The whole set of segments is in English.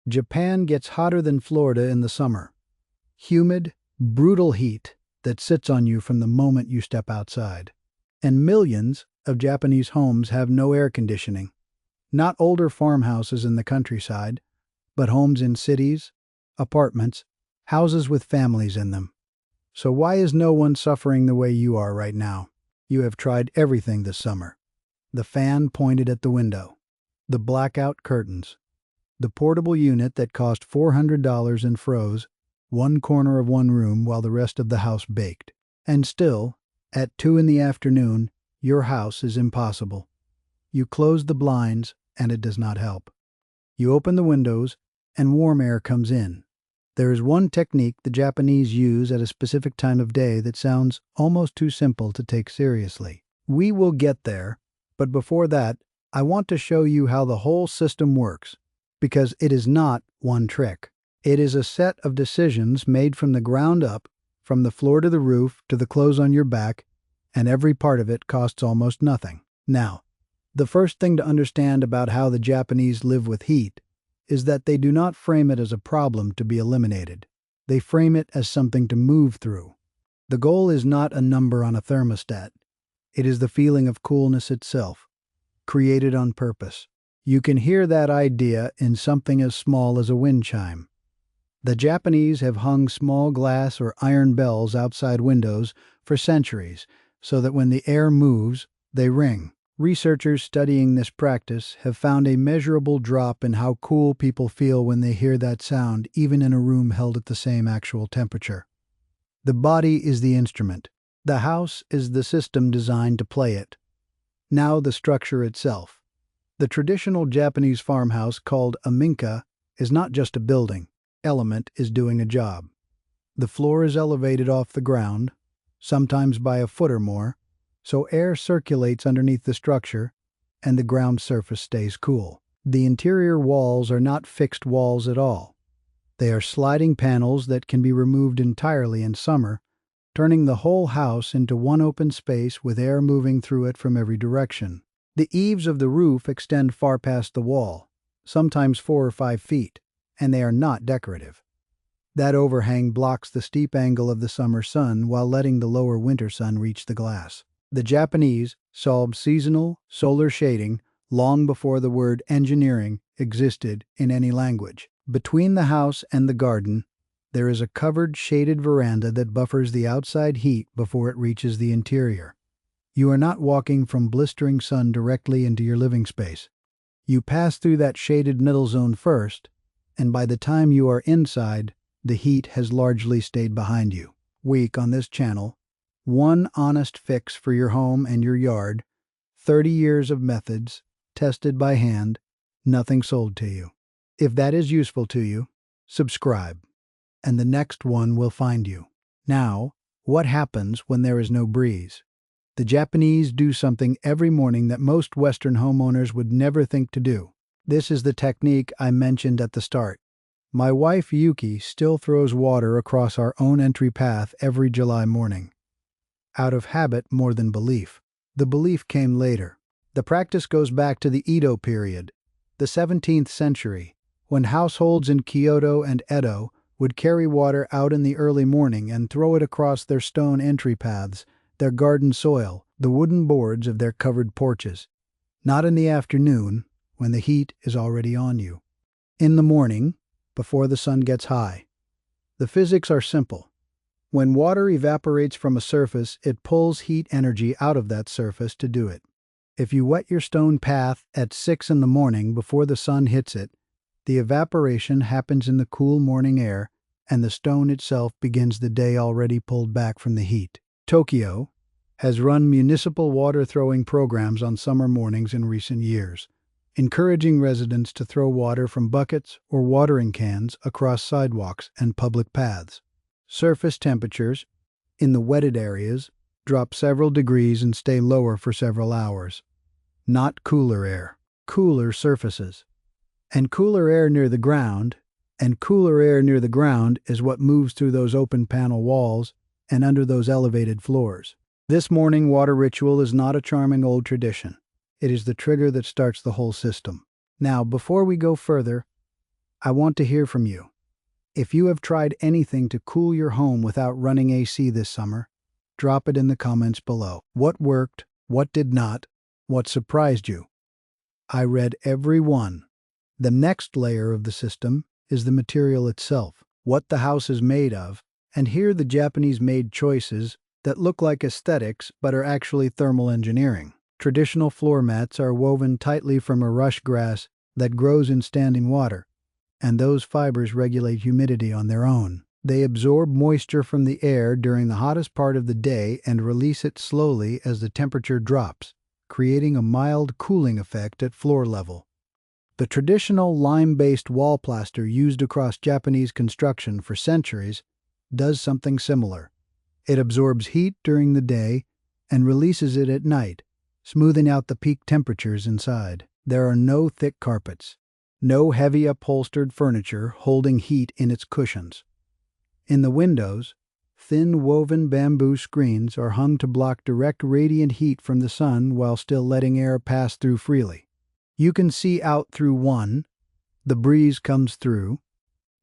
Japan gets hotter than Florida in the summer. Humid, brutal heat that sits on you from the moment you step outside. And millions of Japanese homes have no air conditioning. Not older farmhouses in the countryside, but homes in cities, apartments, houses with families in them. So why is no one suffering the way you are right now? You have tried everything this summer. The fan pointed at the window, the blackout curtains, the portable unit that cost $400 and froze one corner of one room while the rest of the house baked. And still, at 2 in the afternoon, your house is impossible. You close the blinds and it does not help. You open the windows and warm air comes in. There is one technique the Japanese use at a specific time of day that sounds almost too simple to take seriously. We will get there, but before that, I want to show you how the whole system works, because it is not one trick. It is a set of decisions made from the ground up, from the floor to the roof to the clothes on your back, and every part of it costs almost nothing. Now, the first thing to understand about how the Japanese live with heat is that they do not frame it as a problem to be eliminated. They frame it as something to move through. The goal is not a number on a thermostat. It is the feeling of coolness itself, created on purpose. You can hear that idea in something as small as a wind chime. The Japanese have hung small glass or iron bells outside windows for centuries so that when the air moves, they ring. Researchers studying this practice have found a measurable drop in how cool people feel when they hear that sound, even in a room held at the same actual temperature. The body is the instrument. The house is the system designed to play it. Now the structure itself. The traditional Japanese farmhouse called a Minka is not just a building. Element is doing a job. The floor is elevated off the ground, sometimes by a foot or more, so air circulates underneath the structure and the ground surface stays cool. The interior walls are not fixed walls at all. They are sliding panels that can be removed entirely in summer, turning the whole house into one open space with air moving through it from every direction. The eaves of the roof extend far past the wall, sometimes 4 or 5 feet, and they are not decorative. That overhang blocks the steep angle of the summer sun while letting the lower winter sun reach the glass. The Japanese solved seasonal solar shading long before the word engineering existed in any language. Between the house and the garden, there is a covered shaded veranda that buffers the outside heat before it reaches the interior. You are not walking from blistering sun directly into your living space. You pass through that shaded middle zone first, and by the time you are inside, the heat has largely stayed behind you. Week on this channel, one honest fix for your home and your yard, 30 years of methods, tested by hand, nothing sold to you. If that is useful to you, subscribe, and the next one will find you. Now, what happens when there is no breeze? The Japanese do something every morning that most Western homeowners would never think to do. This is the technique I mentioned at the start. My wife Yuki still throws water across our own entry path every July morning. Out of habit more than belief. The belief came later. The practice goes back to the Edo period, the 17th century, when households in Kyoto and Edo would carry water out in the early morning and throw it across their stone entry paths, their garden soil, the wooden boards of their covered porches. Not in the afternoon, when the heat is already on you. In the morning, before the sun gets high. The physics are simple. When water evaporates from a surface, it pulls heat energy out of that surface to do it. If you wet your stone path at 6 in the morning before the sun hits it, the evaporation happens in the cool morning air, and the stone itself begins the day already pulled back from the heat. Tokyo has run municipal water-throwing programs on summer mornings in recent years, encouraging residents to throw water from buckets or watering cans across sidewalks and public paths. Surface temperatures, in the wetted areas, drop several degrees and stay lower for several hours. Not cooler air, cooler surfaces. And cooler air near the ground, is what moves through those open panel walls and under those elevated floors. This morning water ritual is not a charming old tradition. It is the trigger that starts the whole system. Now, before we go further, I want to hear from you. If you have tried anything to cool your home without running AC this summer, drop it in the comments below. What worked? What did not? What surprised you? I read every one. The next layer of the system is the material itself, what the house is made of, and here the Japanese made choices that look like aesthetics but are actually thermal engineering. Traditional floor mats are woven tightly from a rush grass that grows in standing water, and those fibers regulate humidity on their own. They absorb moisture from the air during the hottest part of the day and release it slowly as the temperature drops, creating a mild cooling effect at floor level. The traditional lime-based wall plaster used across Japanese construction for centuries does something similar. It absorbs heat during the day and releases it at night, smoothing out the peak temperatures inside. There are no thick carpets, no heavy upholstered furniture holding heat in its cushions. In the windows, thin woven bamboo screens are hung to block direct radiant heat from the sun while still letting air pass through freely. You can see out through one, the breeze comes through,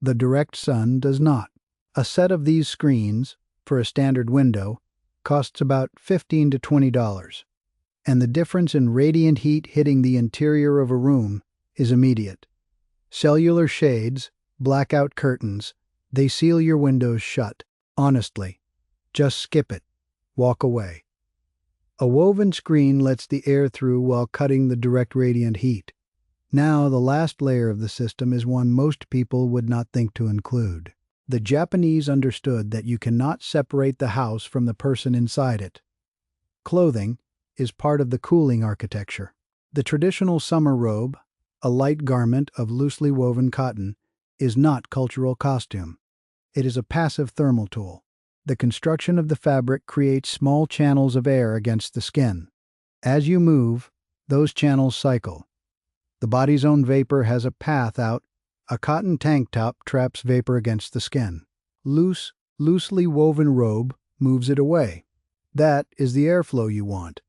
the direct sun does not. A set of these screens, for a standard window, costs about $15 to $20, and the difference in radiant heat hitting the interior of a room is immediate. Cellular shades, blackout curtains, they seal your windows shut. Honestly, just skip it. Walk away. A woven screen lets the air through while cutting the direct radiant heat. Now, the last layer of the system is one most people would not think to include. The Japanese understood that you cannot separate the house from the person inside it. Clothing is part of the cooling architecture. The traditional summer robe, a light garment of loosely woven cotton, is not cultural costume. It is a passive thermal tool. The construction of the fabric creates small channels of air against the skin. As you move, those channels cycle. The body's own vapor has a path out. A cotton tank top traps vapor against the skin. Loosely woven robe moves it away. That is the airflow you want.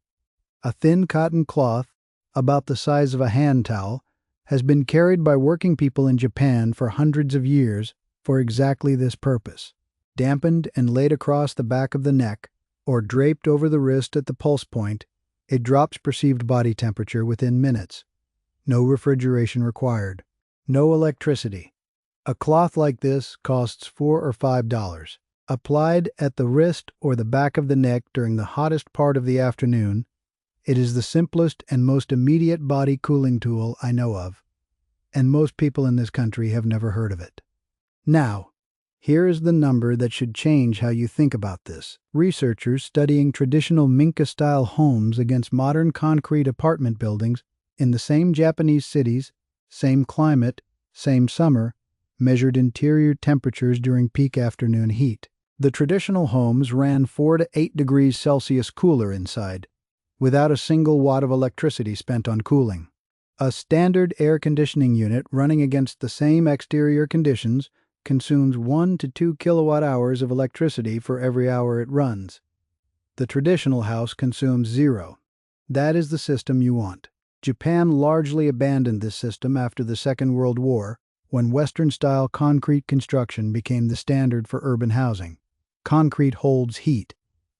A thin cotton cloth, about the size of a hand towel, has been carried by working people in Japan for hundreds of years for exactly this purpose. Dampened and laid across the back of the neck, or draped over the wrist at the pulse point, it drops perceived body temperature within minutes. No refrigeration required. No electricity. A cloth like this costs $4 or $5. Applied at the wrist or the back of the neck during the hottest part of the afternoon, it is the simplest and most immediate body cooling tool I know of, and most people in this country have never heard of it. Now, here is the number that should change how you think about this. Researchers studying traditional Minka-style homes against modern concrete apartment buildings in the same Japanese cities, same climate, same summer, measured interior temperatures during peak afternoon heat. The traditional homes ran 4 to 8 degrees Celsius cooler inside, without a single watt of electricity spent on cooling. A standard air conditioning unit running against the same exterior conditions consumes 1 to 2 kilowatt hours of electricity for every hour it runs. The traditional house consumes 0. That is the system you want. Japan largely abandoned this system after the Second World War, when Western-style concrete construction became the standard for urban housing. Concrete holds heat.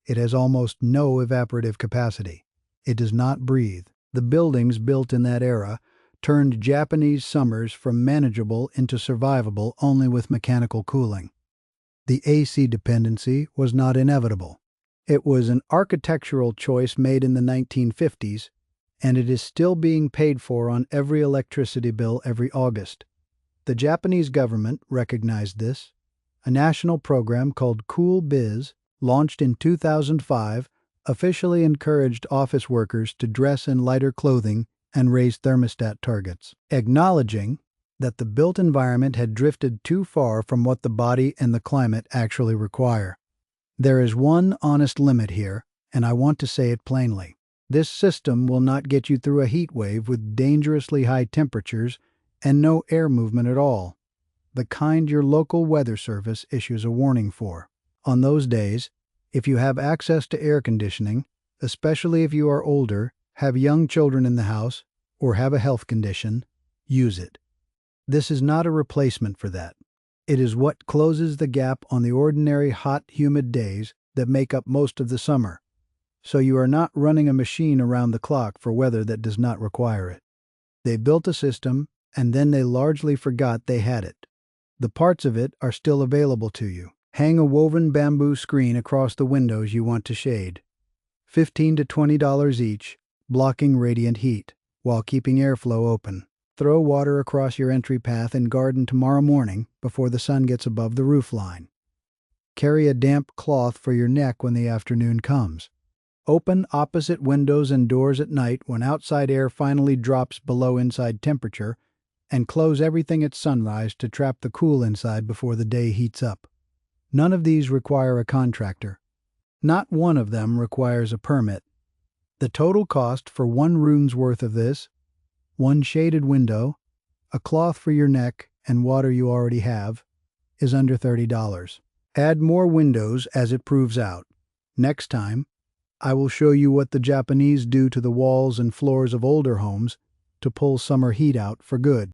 It has almost no evaporative capacity. It does not breathe. The buildings built in that era turned Japanese summers from manageable into survivable only with mechanical cooling. The AC dependency was not inevitable. It was an architectural choice made in the 1950s, and it is still being paid for on every electricity bill every August. The Japanese government recognized this. A national program called Cool Biz, launched in 2005, officially encouraged office workers to dress in lighter clothing and raise thermostat targets, acknowledging that the built environment had drifted too far from what the body and the climate actually require. There is one honest limit here, and I want to say it plainly. This system will not get you through a heat wave with dangerously high temperatures and no air movement at all, the kind your local weather service issues a warning for. On those days, if you have access to air conditioning, especially if you are older, have young children in the house, or have a health condition, use it. This is not a replacement for that. It is what closes the gap on the ordinary hot, humid days that make up most of the summer, so you are not running a machine around the clock for weather that does not require it. They built a system, and then they largely forgot they had it. The parts of it are still available to you. Hang a woven bamboo screen across the windows you want to shade. $15 to $20 each, blocking radiant heat, while keeping airflow open. Throw water across your entry path and garden tomorrow morning before the sun gets above the roof line. Carry a damp cloth for your neck when the afternoon comes. Open opposite windows and doors at night when outside air finally drops below inside temperature, and close everything at sunrise to trap the cool inside before the day heats up. None of these require a contractor. Not one of them requires a permit. The total cost for one room's worth of this, one shaded window, a cloth for your neck, and water you already have, is under $30. Add more windows as it proves out. Next time, I will show you what the Japanese do to the walls and floors of older homes to pull summer heat out for good.